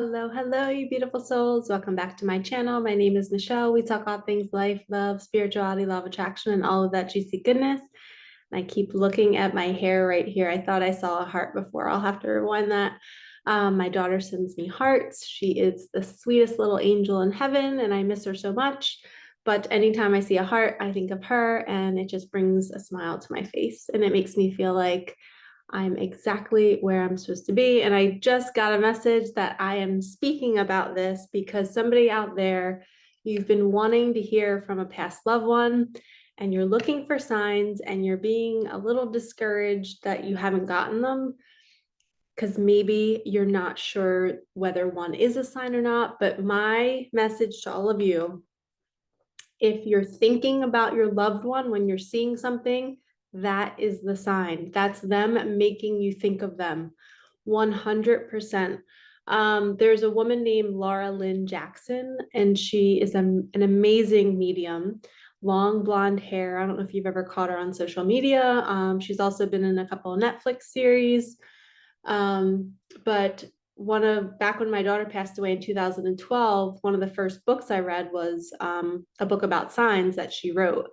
Hello, hello, you beautiful souls. Welcome back to my channel. My name is Michelle. We talk all things life, love, spirituality, law of attraction, and all of that juicy goodness. And I keep looking at my hair right here. I thought I saw a heart before. I'll have to rewind that. My daughter sends me hearts. She is the sweetest little angel in heaven, and I miss her so much. But anytime I see a heart, I think of her, and it just brings a smile to my face. And it makes me feel like I'm exactly where I'm supposed to be. And I just got a message that I am speaking about this because somebody out there, you've been wanting to hear from a past loved one, and you're looking for signs and you're being a little discouraged that you haven't gotten them because maybe you're not sure whether one is a sign or not. But my message to all of you, if you're thinking about your loved one when you're seeing something, that is the sign. That's them making you think of them 100%. There's a woman named Laura Lynn Jackson, and she is an amazing medium, long blonde hair. I don't know if you've ever caught her on social media. She's also been in a couple of Netflix series. But back when my daughter passed away in 2012, one of the first books I read was a book about signs that she wrote.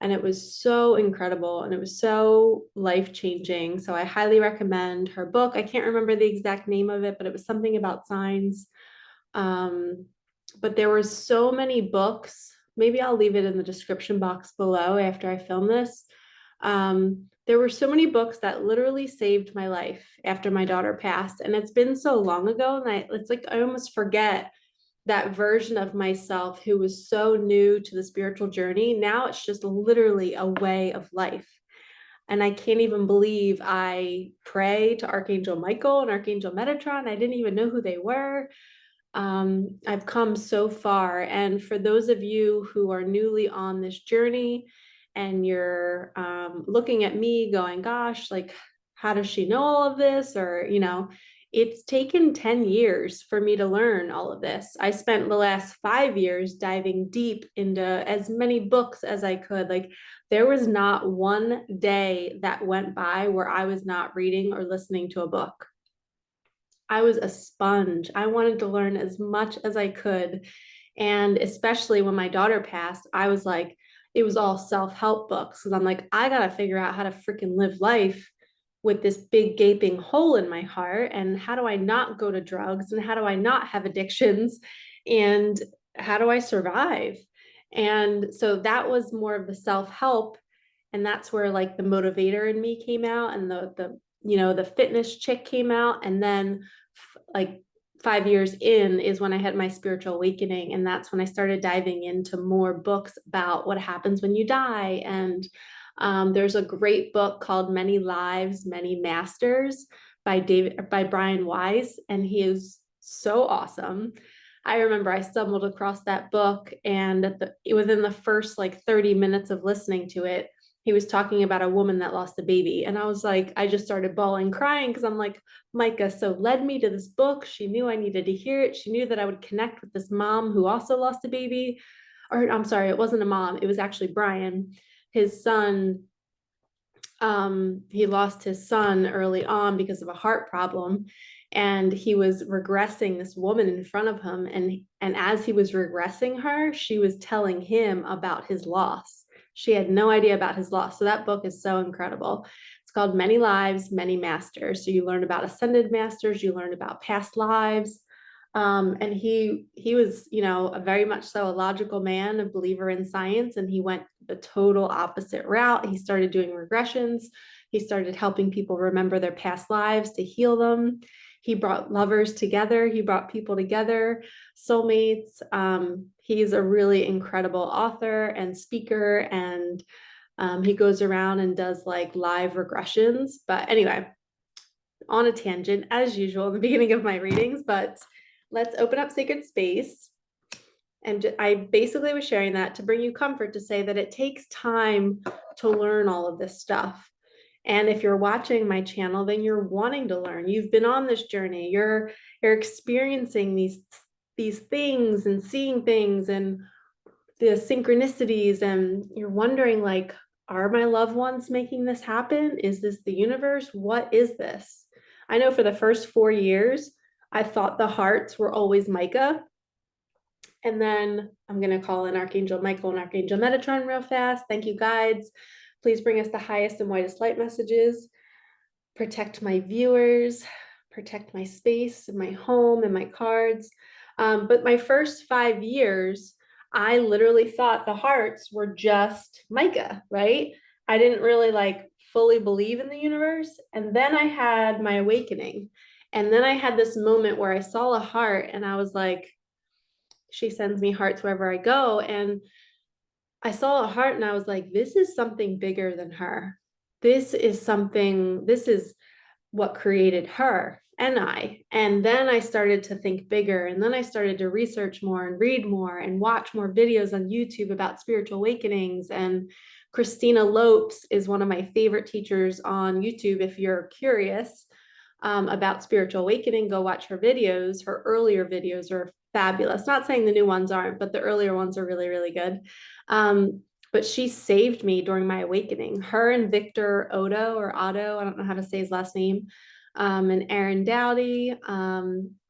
And it was so incredible and it was so life-changing. So I highly recommend her book. I can't remember the exact name of it, but it was something about signs. But there were so many books. Maybe I'll leave it in the description box below after I film this. There were so many books that literally saved my life after my daughter passed. And it's been so long ago. And it's like I almost forget that version of myself who was so new to the spiritual journey. Now it's just literally a way of life. And I can't even believe I pray to Archangel Michael and Archangel Metatron. I didn't even know who they were. I've come so far. And for those of you who are newly on this journey and you're looking at me going, gosh, like, how does she know all of this? Or, it's taken 10 years for me to learn all of this. I spent the last 5 years diving deep into as many books as I could. Like, there was not one day that went by where I was not reading or listening to a book. I was a sponge. I wanted to learn as much as I could. And especially when my daughter passed, I was like, it was all self-help books. Because I'm like, I got to figure out how to freaking live life with this big gaping hole in my heart. And how do I not go to drugs? And how do I not have addictions? And how do I survive? And so that was more of the self-help. And that's where like the motivator in me came out, and the fitness chick came out. And then like 5 years in is when I had my spiritual awakening. And that's when I started diving into more books about what happens when you die. And there's a great book called Many Lives, Many Masters by Brian Weiss. And he is so awesome. I remember I stumbled across that book, and within the first like 30 minutes of listening to it, he was talking about a woman that lost a baby. And I was like, I just started bawling, crying, because I'm like, Micah so led me to this book. She knew I needed to hear it. She knew that I would connect with this mom who also lost a baby. Or I'm sorry, it wasn't a mom. It was actually Brian, his son. He lost his son early on because of a heart problem. And he was regressing this woman in front of him. And as he was regressing her, she was telling him about his loss. She had no idea about his loss. So that book is so incredible. It's called Many Lives, Many Masters. So you learn about ascended masters, you learn about past lives. And he was, a very much so a logical man, a believer in science, and he went the total opposite route. He started doing regressions. He started helping people remember their past lives to heal them. He brought lovers together. He brought people together, soulmates. He's a really incredible author and speaker, and he goes around and does like live regressions. But anyway, on a tangent as usual in the beginning of my readings, but let's open up sacred space. And I basically was sharing that to bring you comfort, to say that it takes time to learn all of this stuff. And if you're watching my channel, then you're wanting to learn. You've been on this journey. You're experiencing these things and seeing things and the synchronicities, and you're wondering, like, are my loved ones making this happen? Is this the universe? What is this? I know for the first 4 years, I thought the hearts were always Micah. And then I'm going to call in Archangel Michael and Archangel Metatron real fast. Thank you, guides. Please bring us the highest and whitest light messages. Protect my viewers, protect my space and my home and my cards. But my first 5 years, I literally thought the hearts were just Micah, right? I didn't really like fully believe in the universe. And then I had my awakening. And then I had this moment where I saw a heart and I was like, she sends me hearts wherever I go. And I saw a heart and I was like, this is something bigger than her. This is what created her and I. And then I started to think bigger. And then I started to research more and read more and watch more videos on YouTube about spiritual awakenings. And Christina Lopes is one of my favorite teachers on YouTube. If you're curious about spiritual awakening, go watch her videos. Her earlier videos are fabulous. Not saying the new ones aren't, but the earlier ones are really, really good. But she saved me during my awakening. Her and Victor Otto, I don't know how to say his last name, and Aaron Dowdy,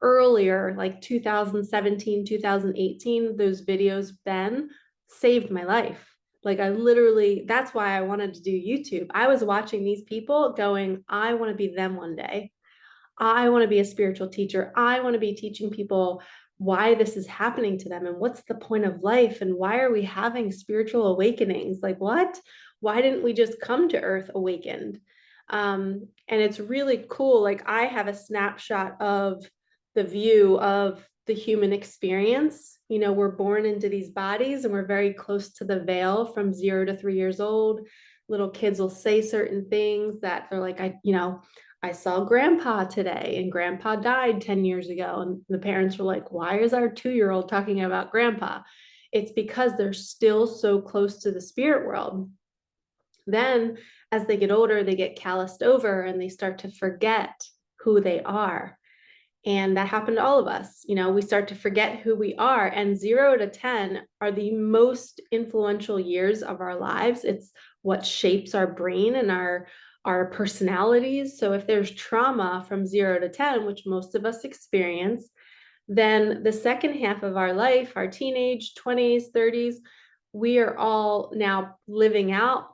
earlier, like 2017, 2018, those videos then saved my life. Like I literally, that's why I wanted to do YouTube. I was watching these people going, I want to be them one day. I want to be a spiritual teacher. I want to be teaching people why this is happening to them and what's the point of life and why are we having spiritual awakenings? Like what? Why didn't we just come to earth awakened? And it's really cool. Like I have a snapshot of the view of the human experience. You know, we're born into these bodies and we're very close to the veil from 0 to 3 years old. Little kids will say certain things that they're like, I saw grandpa today and grandpa died 10 years ago. And the parents were like, why is our 2-year-old talking about grandpa? It's because they're still so close to the spirit world. Then as they get older, they get calloused over and they start to forget who they are. And that happened to all of us. You know, we start to forget who we are. And 0 to 10 are the most influential years of our lives. It's what shapes our brain and our personalities. So if there's trauma from 0 to 10, which most of us experience, then the second half of our life, our teenage 20s, 30s, we are all now living out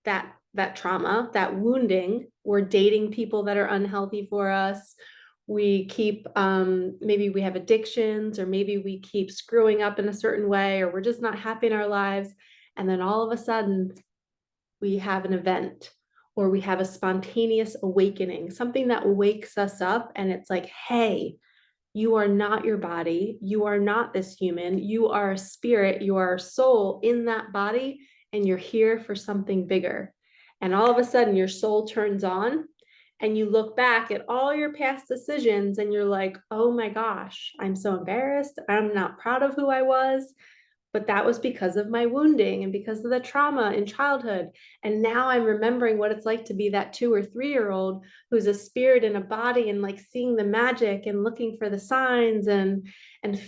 that trauma, that wounding. We're dating people that are unhealthy for us. We keep, maybe we have addictions, or maybe we keep screwing up in a certain way, or we're just not happy in our lives. And then all of a sudden we have an event, or we have a spontaneous awakening, something that wakes us up. And it's like, hey, you are not your body. You are not this human. You are a spirit. You are a soul in that body, and you're here for something bigger. And all of a sudden your soul turns on and you look back at all your past decisions and you're like, oh my gosh, I'm so embarrassed. I'm not proud of who I was. But that was because of my wounding and because of the trauma in childhood. And now I'm remembering what it's like to be that 2 or 3-year-old who's a spirit in a body, and like seeing the magic and looking for the signs and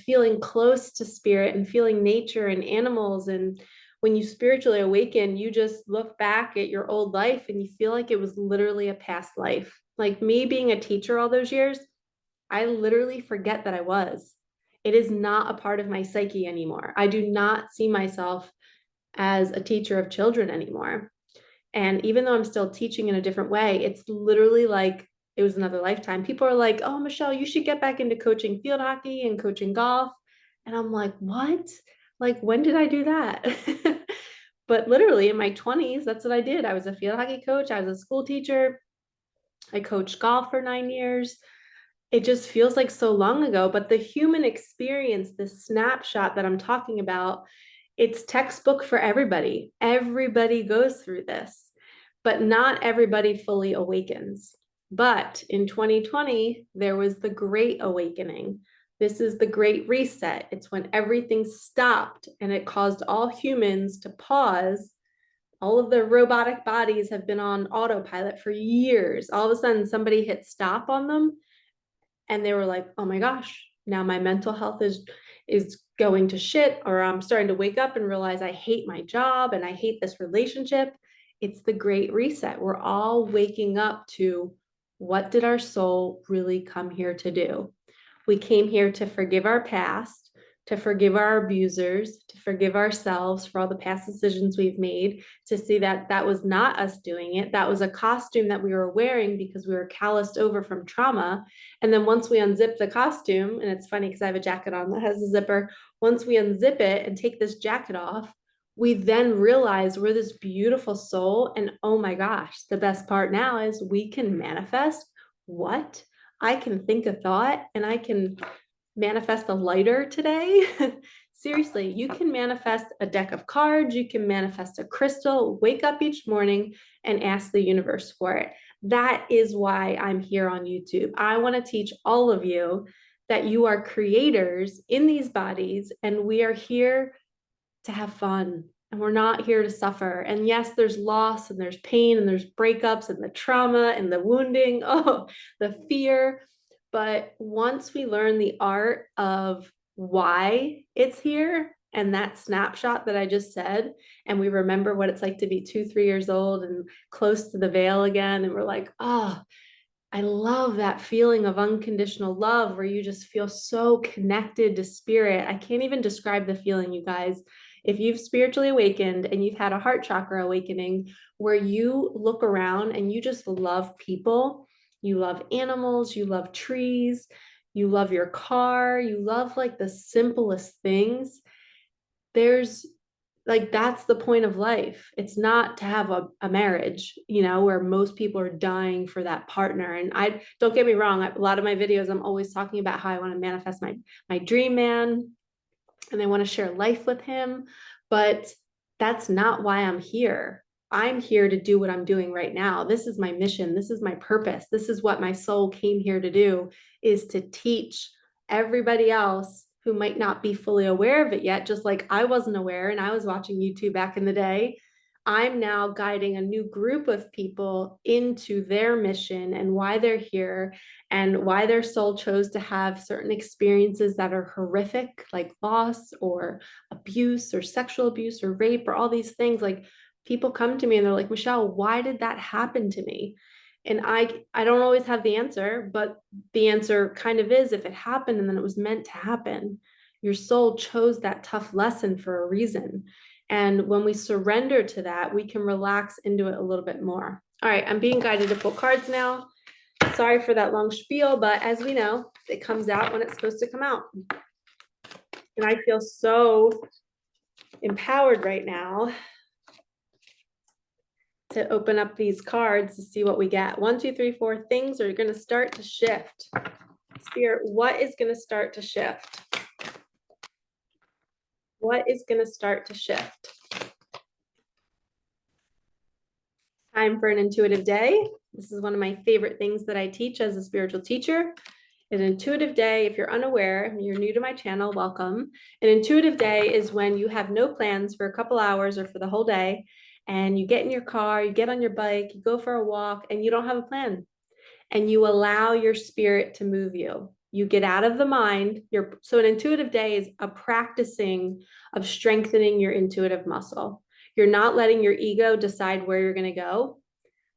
feeling close to spirit and feeling nature and animals. And when you spiritually awaken, you just look back at your old life and you feel like it was literally a past life. Like me being a teacher all those years, I literally forget that I was. It is not a part of my psyche anymore. I do not see myself as a teacher of children anymore. And even though I'm still teaching in a different way, it's literally like it was another lifetime. People are like, oh, Michelle, you should get back into coaching field hockey and coaching golf. And I'm like, what? Like, when did I do that? But literally in my 20s, that's what I did. I was a field hockey coach. I was a school teacher. I coached golf for 9 years. It just feels like so long ago, but the human experience, this snapshot that I'm talking about, it's textbook for everybody. Everybody goes through this, but not everybody fully awakens. But in 2020, there was the Great Awakening. This is the Great Reset. It's when everything stopped and it caused all humans to pause. All of their robotic bodies have been on autopilot for years. All of a sudden, somebody hit stop on them. And they were like, oh my gosh, now my mental health is going to shit, or I'm starting to wake up and realize I hate my job and I hate this relationship. It's the Great Reset. We're all waking up to, what did our soul really come here to do? We came here to forgive our past, to forgive our abusers, to forgive ourselves for all the past decisions we've made, to see that that was not us doing it. That was a costume that we were wearing because we were calloused over from trauma. And then once we unzip the costume, and it's funny because I have a jacket on that has a zipper, once we unzip it and take this jacket off, we then realize we're this beautiful soul. And oh my gosh, the best part now is we can manifest what? I can think a thought and I can manifest a lighter today. Seriously, you can manifest a deck of cards, you can manifest a crystal, wake up each morning and ask the universe for it. That is why I'm here on YouTube. I want to teach all of you that you are creators in these bodies and we are here to have fun. And we're not here to suffer. And yes, there's loss and there's pain and there's breakups and the trauma and the wounding, oh, the fear. But once we learn the art of why it's here and that snapshot that I just said, and we remember what it's like to be 2, 3 years old and close to the veil again, and we're like, oh, I love that feeling of unconditional love where you just feel so connected to spirit. I can't even describe the feeling, you guys. If you've spiritually awakened and you've had a heart chakra awakening where you look around and you just love people, you love animals, you love trees, you love your car, you love like the simplest things. There's like, that's the point of life. It's not to have a marriage, you know, where most people are dying for that partner. And I don't get me wrong, a lot of my videos, I'm always talking about how I want to manifest my dream man and I want to share life with him. But that's not why I'm here. I'm here to do what I'm doing right now. This is my mission. This is my purpose. This is what my soul came here to do, is to teach everybody else who might not be fully aware of it yet, just like I wasn't aware and I was watching YouTube back in the day. I'm now guiding a new group of people into their mission and why they're here and why their soul chose to have certain experiences that are horrific, like loss or abuse or sexual abuse or rape or all these things. Like, people come to me and they're like, Michelle, why did that happen to me? And I don't always have the answer, but the answer kind of is, if it happened and then it was meant to happen, your soul chose that tough lesson for a reason. And when we surrender to that, we can relax into it a little bit more. All right, I'm being guided to pull cards now. Sorry for that long spiel, but as we know, it comes out when it's supposed to come out. And I feel so empowered right now to open up these cards to see what we get. 1, 2, 3, 4 things are going to start to shift. Spirit, what is going to start to shift? What is going to start to shift? Time for an intuitive day. This is one of my favorite things that I teach as a spiritual teacher. An intuitive day, if you're unaware, you're new to my channel, welcome. An intuitive day is when you have no plans for a couple hours or for the whole day, and you get in your car, you get on your bike, you go for a walk, and you don't have a plan. And you allow your spirit to move you. You get out of the mind. So an intuitive day is a practicing of strengthening your intuitive muscle. You're not letting your ego decide where you're going to go.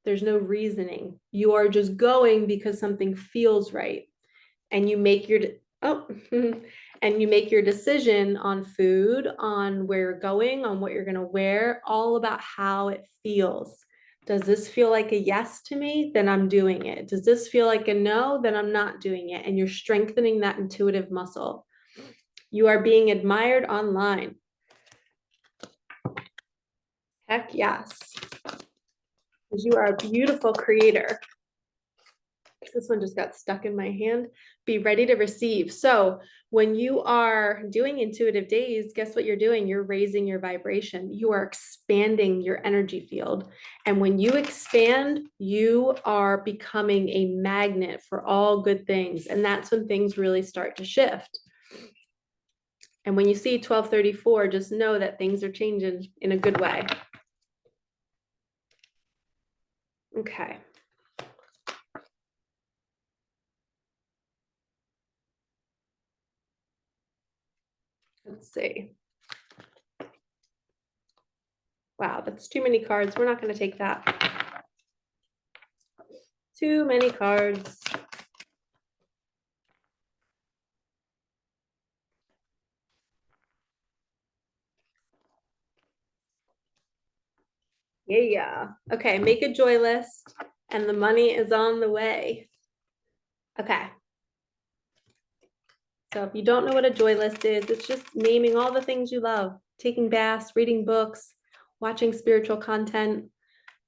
There's no reasoning. You are just going because something feels right. And you make your and you make your decision on food, on where you're going, on what you're going to wear, all about how it feels. Does this feel like a yes to me? Then I'm doing it. Does this feel like a no? Then I'm not doing it. And you're strengthening that intuitive muscle. You are being admired online. Heck yes. Because you are a beautiful creator. This one just got stuck in my hand. Be ready to receive. So when you are doing intuitive days, guess what you're doing? You're raising your vibration. You are expanding your energy field. And when you expand, you are becoming a magnet for all good things. And that's when things really start to shift. And when you see 1234, just know that things are changing in a good way. Okay. Let's see. Wow, that's too many cards. We're not going to take that. Too many cards. Yeah. Okay, make a joy list and the money is on the way. Okay. So if you don't know what a joy list is, it's just naming all the things you love, taking baths, reading books, watching spiritual content,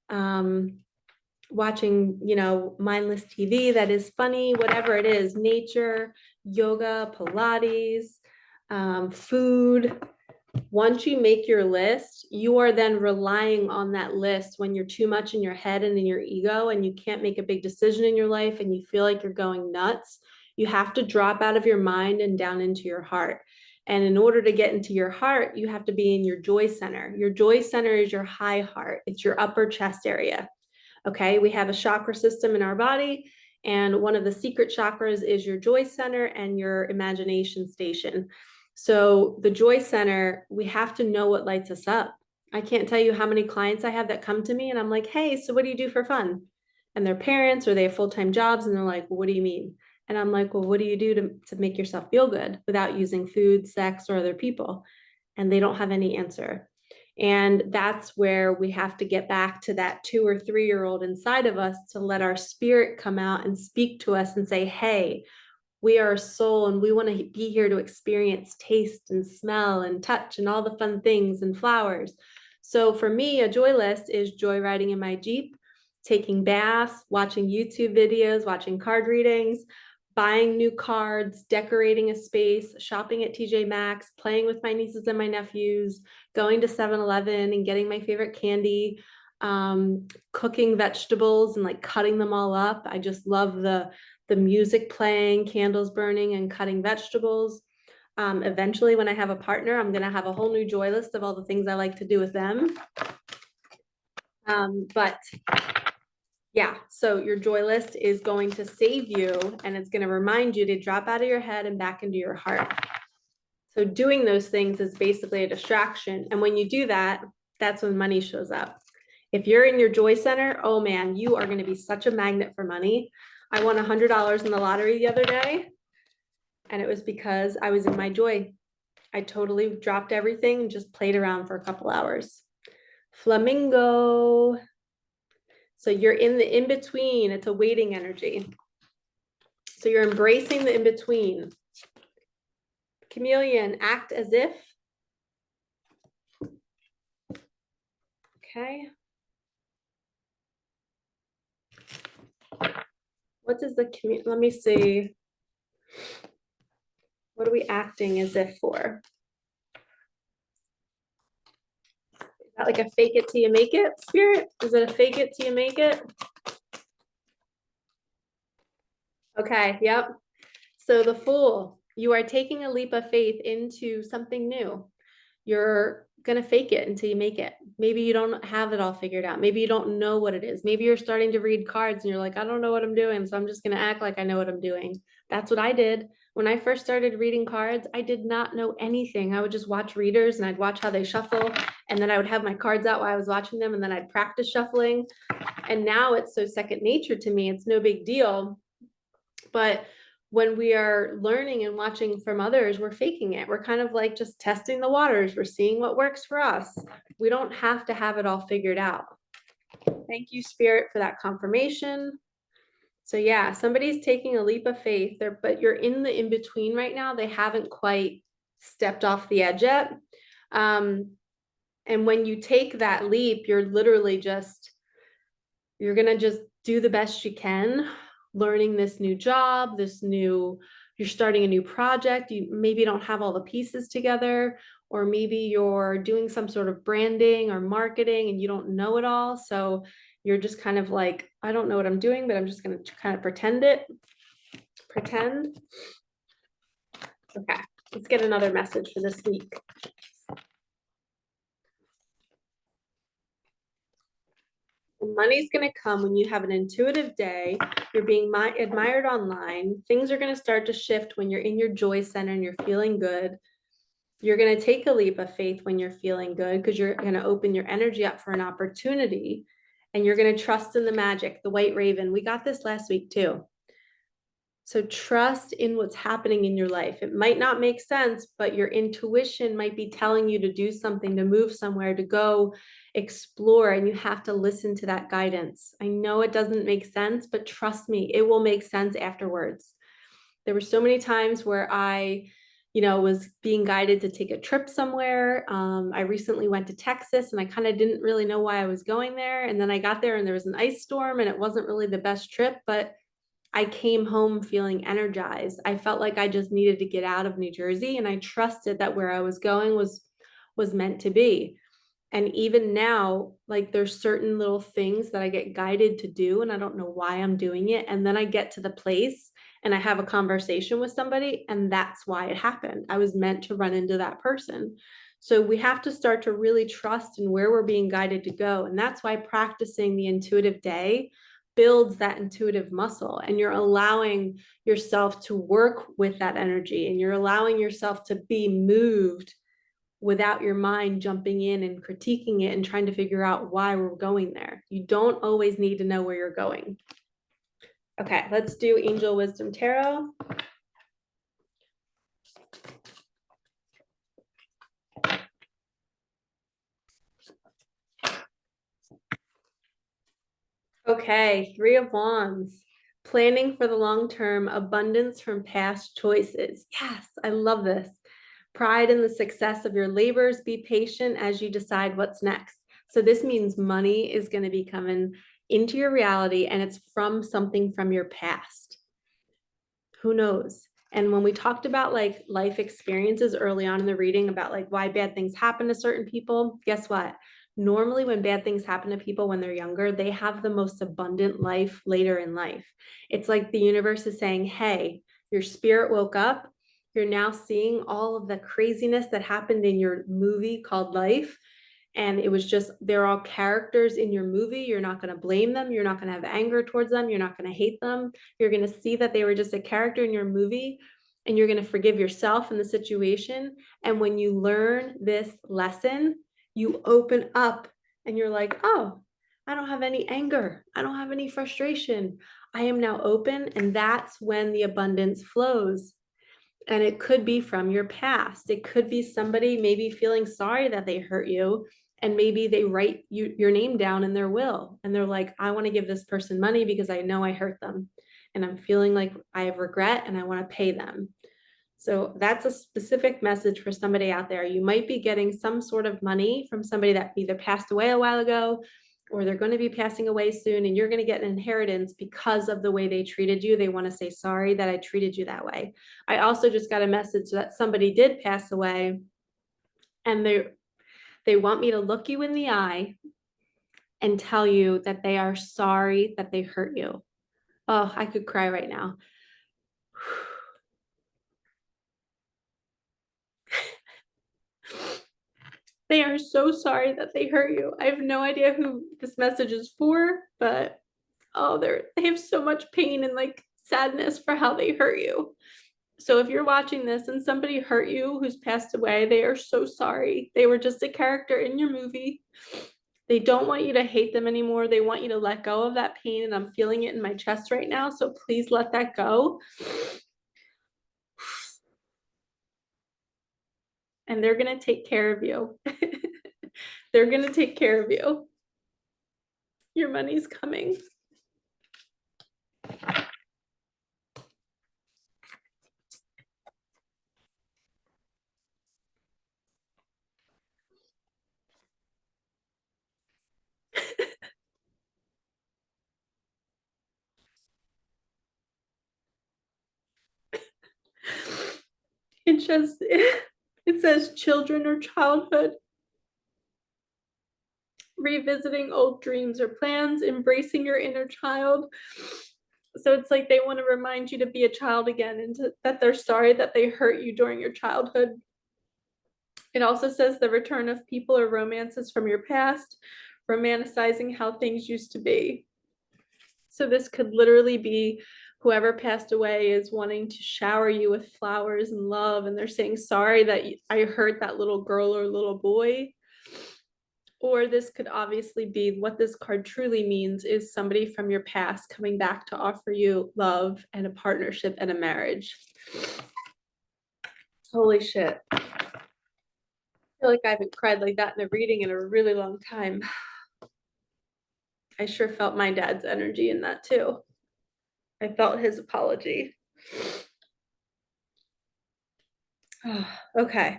um, watching, mindless TV that is funny, whatever it is, nature, yoga, Pilates, food. Once you make your list, you are then relying on that list when you're too much in your head and in your ego and you can't make a big decision in your life and you feel like you're going nuts. You have to drop out of your mind and down into your heart. And in order to get into your heart, you have to be in your joy center. Your joy center is your high heart. It's your upper chest area. Okay, we have a chakra system in our body, and one of the secret chakras is your joy center and your imagination station. So the joy center, we have to know what lights us up. I can't tell you how many clients I have that come to me and I'm like, hey, so what do you do for fun? And their parents or they have full-time jobs and they're like, well, what do you mean? And I'm like, well, what do you do to make yourself feel good without using food, sex, or other people? And they don't have any answer. And that's where we have to get back to that 2 or 3-year-old inside of us to let our spirit come out and speak to us and say, hey, we are a soul and we want to be here to experience taste and smell and touch and all the fun things and flowers. So for me, a joy list is joy riding in my Jeep, taking baths, watching YouTube videos, watching card readings, buying new cards, decorating a space, shopping at TJ Maxx, playing with my nieces and my nephews, going to 7-Eleven and getting my favorite candy, cooking vegetables and like cutting them all up. I just love the music playing, candles burning, and cutting vegetables. Eventually, when I have a partner, I'm going to have a whole new joy list of all the things I like to do with them. But yeah, so your joy list is going to save you and it's going to remind you to drop out of your head and back into your heart. So doing those things is basically a distraction. And when you do that, that's when money shows up. If you're in your joy center, oh man, you are going to be such a magnet for money. I won $100 in the lottery the other day, and it was because I was in my joy. I totally dropped everything and just played around for a couple hours. Flamingo. So you're in the in-between. It's a waiting energy. So you're embracing the in-between. Chameleon, act as if. Okay. What does the chameleon, let me see. What are we acting as if for? Is that like a fake it till you make it spirit? Is it a fake it till you make it? Okay, yep. So the Fool, you are taking a leap of faith into something new. You're going to fake it until you make it. Maybe you don't have it all figured out. Maybe you don't know what it is. Maybe you're starting to read cards and you're like, I don't know what I'm doing, so I'm just going to act like I know what I'm doing. That's what I did. When I first started reading cards, I did not know anything. I would just watch readers and I'd watch how they shuffle. And then I would have my cards out while I was watching them and then I'd practice shuffling. And now it's so second nature to me. It's no big deal. But when we are learning and watching from others, we're faking it. We're kind of like just testing the waters. We're seeing what works for us. We don't have to have it all figured out. Thank you, Spirit, for that confirmation. So yeah, somebody's taking a leap of faith there, but you're in the in-between right now. They haven't quite stepped off the edge yet. And when you take that leap, you're literally just, you're going to just do the best you can, learning this new job, you're starting a new project. You maybe don't have all the pieces together, or maybe you're doing some sort of branding or marketing and you don't know it all. So you're just kind of like, I don't know what I'm doing, but I'm just going to kind of pretend. Okay, let's get another message for this week. Money's going to come when you have an intuitive day. You're being admired online. Things are going to start to shift when you're in your joy center and you're feeling good. You're going to take a leap of faith when you're feeling good because you're going to open your energy up for an opportunity, and you're going to trust in the magic, the white raven. We got this last week too. So trust in what's happening in your life. It might not make sense, but your intuition might be telling you to do something, to move somewhere, to go explore, and you have to listen to that guidance. I know it doesn't make sense, but trust me, it will make sense afterwards. There were so many times where I was being guided to take a trip somewhere. I recently went to Texas and I kind of didn't really know why I was going there. And then I got there and there was an ice storm and it wasn't really the best trip, but I came home feeling energized. I felt like I just needed to get out of New Jersey, and I trusted that where I was going was meant to be. And even now, like there's certain little things that I get guided to do and I don't know why I'm doing it. And then I get to the place and I have a conversation with somebody and that's why it happened. I was meant to run into that person. So we have to start to really trust in where we're being guided to go. And that's why practicing the intuitive day builds that intuitive muscle, and you're allowing yourself to work with that energy, and you're allowing yourself to be moved without your mind jumping in and critiquing it and trying to figure out why we're going there. You don't always need to know where you're going. Okay, let's do Angel Wisdom Tarot. Okay, Three of Wands. Planning for the long term, abundance from past choices. Yes, I love this. Pride in the success of your labors. Be patient as you decide what's next. So this means money is going to be coming into your reality and it's from something from your past. Who knows? And when we talked about like life experiences early on in the reading about like why bad things happen to certain people, guess what? Normally when bad things happen to people when they're younger, they have the most abundant life later in life. It's like the universe is saying, hey, your spirit woke up. You're now seeing all of the craziness that happened in your movie called life. And it was just, they're all characters in your movie. You're not going to blame them. You're not going to have anger towards them. You're not going to hate them. You're going to see that they were just a character in your movie, and you're going to forgive yourself in the situation. And when you learn this lesson, you open up and you're like, oh, I don't have any anger. I don't have any frustration. I am now open. And that's when the abundance flows. And it could be from your past. It could be somebody maybe feeling sorry that they hurt you. And maybe they write your name down in their will. And they're like, I want to give this person money because I know I hurt them. And I'm feeling like I have regret and I want to pay them. So that's a specific message for somebody out there. You might be getting some sort of money from somebody that either passed away a while ago or they're going to be passing away soon, and you're going to get an inheritance because of the way they treated you. They want to say, sorry that I treated you that way. I also just got a message that somebody did pass away, and they want me to look you in the eye and tell you that they are sorry that they hurt you. Oh, I could cry right now. They are so sorry that they hurt you. I have no idea who this message is for, but oh, they have so much pain and like sadness for how they hurt you. So if you're watching this and somebody hurt you who's passed away, they are so sorry. They were just a character in your movie. They don't want you to hate them anymore. They want you to let go of that pain, and I'm feeling it in my chest right now. So please let that go. And they're going to take care of you. They're going to take care of you. Your money's coming. It says children or childhood, revisiting old dreams or plans, embracing your inner child. So it's like they want to remind you to be a child again, and that they're sorry that they hurt you during your childhood. It also says the return of people or romances from your past, romanticizing how things used to be. So this could literally be whoever passed away is wanting to shower you with flowers and love, and they're saying sorry that I hurt that little girl or little boy. Or this could obviously be what this card truly means is somebody from your past coming back to offer you love and a partnership and a marriage. Holy shit. I feel like I haven't cried like that in a reading in a really long time. I sure felt my dad's energy in that too. I felt his apology. Okay.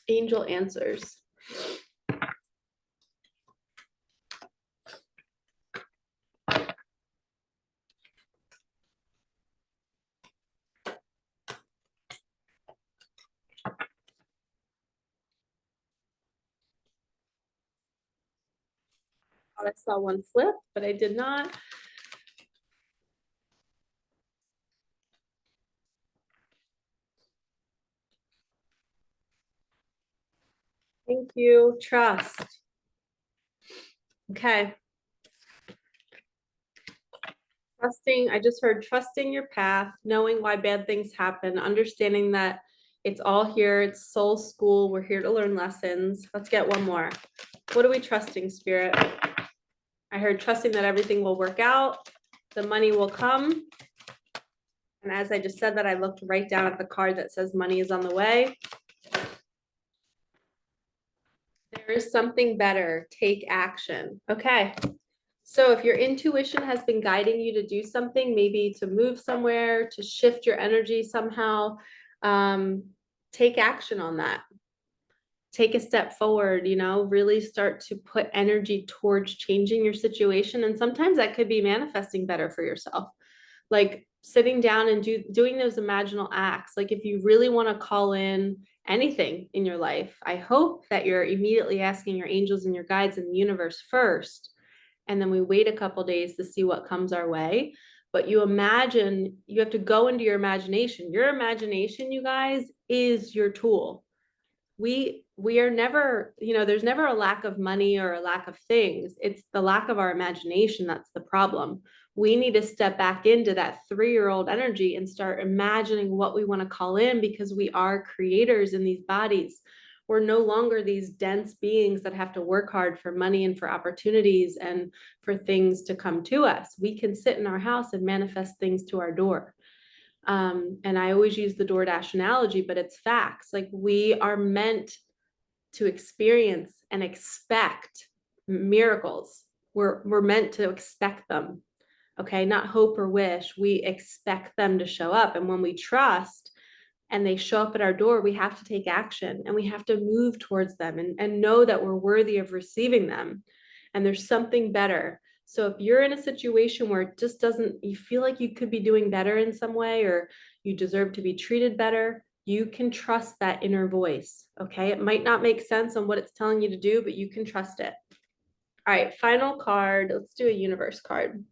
Angel answers. I saw one flip, but I did not. Thank you. Trust. Okay. Trusting, I just heard trusting your path, knowing why bad things happen, understanding that it's all here, it's soul school, we're here to learn lessons. Let's get one more. What are we trusting, Spirit? I heard trusting that everything will work out, the money will come. And as I just said that, I looked right down at the card that says money is on the way. There is something better. Take action. Okay. So if your intuition has been guiding you to do something, maybe to move somewhere, to shift your energy somehow, take action on that. Take a step forward, you know, really start to put energy towards changing your situation. And sometimes that could be manifesting better for yourself. Like sitting down and doing those imaginal acts. Like if you really want to call in anything in your life, I hope that you're immediately asking your angels and your guides in the universe first. And then we wait a couple days to see what comes our way. But you imagine, you have to go into your imagination. Your imagination, you guys, is your tool. We are never, you know, there's never a lack of money or a lack of things. It's the lack of our imagination that's the problem. We need to step back into that 3-year-old energy and start imagining what we want to call in, because we are creators in these bodies. We're no longer these dense beings that have to work hard for money and for opportunities and for things to come to us. We can sit in our house and manifest things to our door. And I always use the DoorDash analogy, but it's facts. Like we are meant to experience and expect miracles. We're meant to expect them. Okay, not hope or wish. We expect them to show up. And when we trust and they show up at our door, we have to take action and we have to move towards them and know that we're worthy of receiving them. And there's something better. So if you're in a situation where it just doesn't, you feel like you could be doing better in some way, or you deserve to be treated better, you can trust that inner voice. Okay. It might not make sense on what it's telling you to do, but you can trust it. All right. Final card. Let's do a universe card.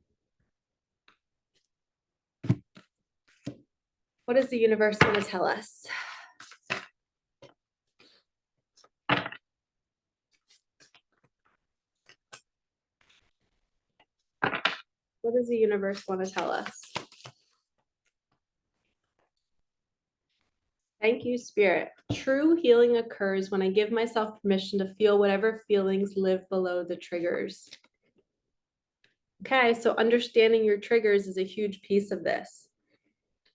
What does the universe want to tell us? What does the universe want to tell us? Thank you, Spirit. True healing occurs when I give myself permission to feel whatever feelings live below the triggers. Okay, so understanding your triggers is a huge piece of this.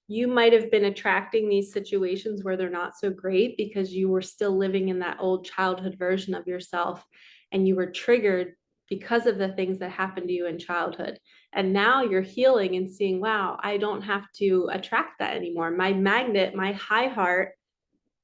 You might have been attracting these situations where they're not so great because you were still living in that old childhood version of yourself, and you were triggered because of the things that happened to you in childhood. And now you're healing and seeing, wow, I don't have to attract that anymore. My magnet, my high heart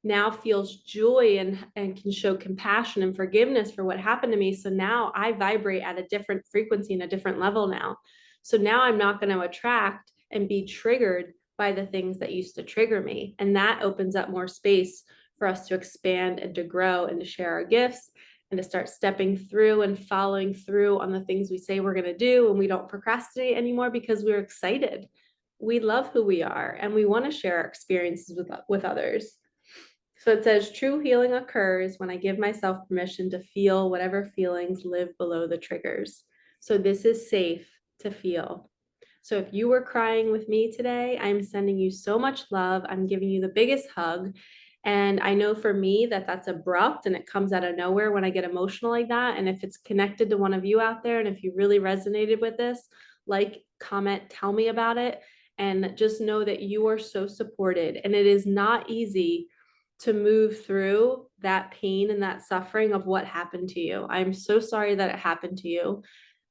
now feels joy and can show compassion and forgiveness for what happened to me. So now I vibrate at a different frequency and a different level now. So now I'm not going to attract and be triggered by the things that used to trigger me. And that opens up more space for us to expand and to grow and to share our gifts and to start stepping through and following through on the things we say we're going to do. And we don't procrastinate anymore because we're excited. We love who we are and we want to share our experiences with others. So it says, true healing occurs when I give myself permission to feel whatever feelings live below the triggers. So this is safe to feel. So if you were crying with me today, I'm sending you so much love. I'm giving you the biggest hug. And I know for me that that's abrupt and it comes out of nowhere when I get emotional like that. And if it's connected to one of you out there, and if you really resonated with this, like, comment, tell me about it. And just know that you are so supported. And it is not easy to move through that pain and that suffering of what happened to you. I'm so sorry that it happened to you,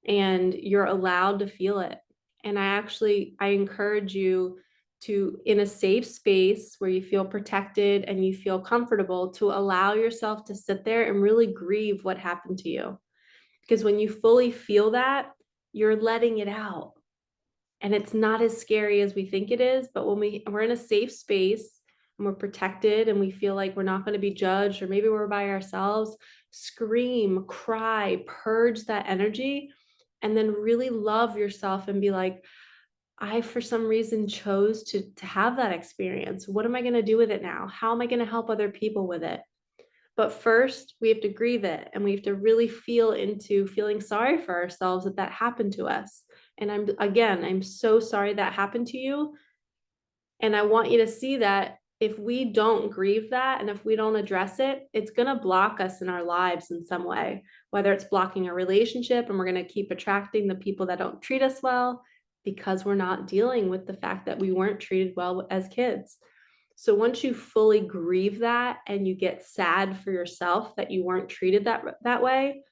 and you're allowed to feel it. And I encourage you to, in a safe space where you feel protected and you feel comfortable, to allow yourself to sit there and really grieve what happened to you. Because when you fully feel that, you're letting it out. And it's not as scary as we think it is. But when we're in a safe space and we're protected and we feel like we're not going to be judged, or maybe we're by ourselves, scream, cry, purge that energy, and then really love yourself and be like, I, for some reason, chose to have that experience. What am I going to do with it now? How am I going to help other people with it? But first, we have to grieve it, and we have to really feel into feeling sorry for ourselves that that happened to us. And I'm so sorry that happened to you. And I want you to see that if we don't grieve that and if we don't address it, it's going to block us in our lives in some way, whether it's blocking a relationship and we're going to keep attracting the people that don't treat us well because we're not dealing with the fact that we weren't treated well as kids. So once you fully grieve that and you get sad for yourself that you weren't treated that way,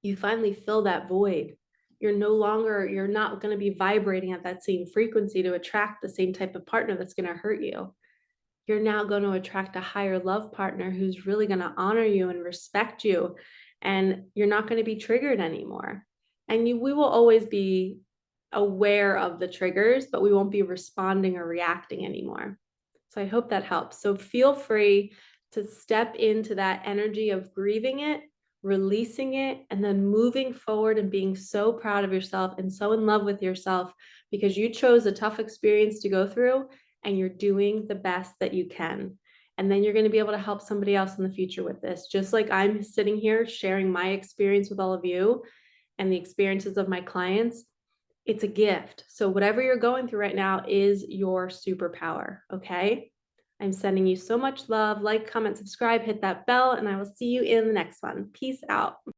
you finally fill that void. You're not going to be vibrating at that same frequency to attract the same type of partner that's going to hurt you. You're now going to attract a higher love partner who's really going to honor you and respect you, and you're not going to be triggered anymore. And we will always be aware of the triggers, but we won't be responding or reacting anymore. So I hope that helps. So feel free to step into that energy of grieving it, releasing it, and then moving forward and being so proud of yourself and so in love with yourself because you chose a tough experience to go through and you're doing the best that you can. And then you're going to be able to help somebody else in the future with this. Just like I'm sitting here sharing my experience with all of you and the experiences of my clients, it's a gift. So whatever you're going through right now is your superpower, okay? I'm sending you so much love. Like, comment, subscribe, hit that bell, and I will see you in the next one. Peace out.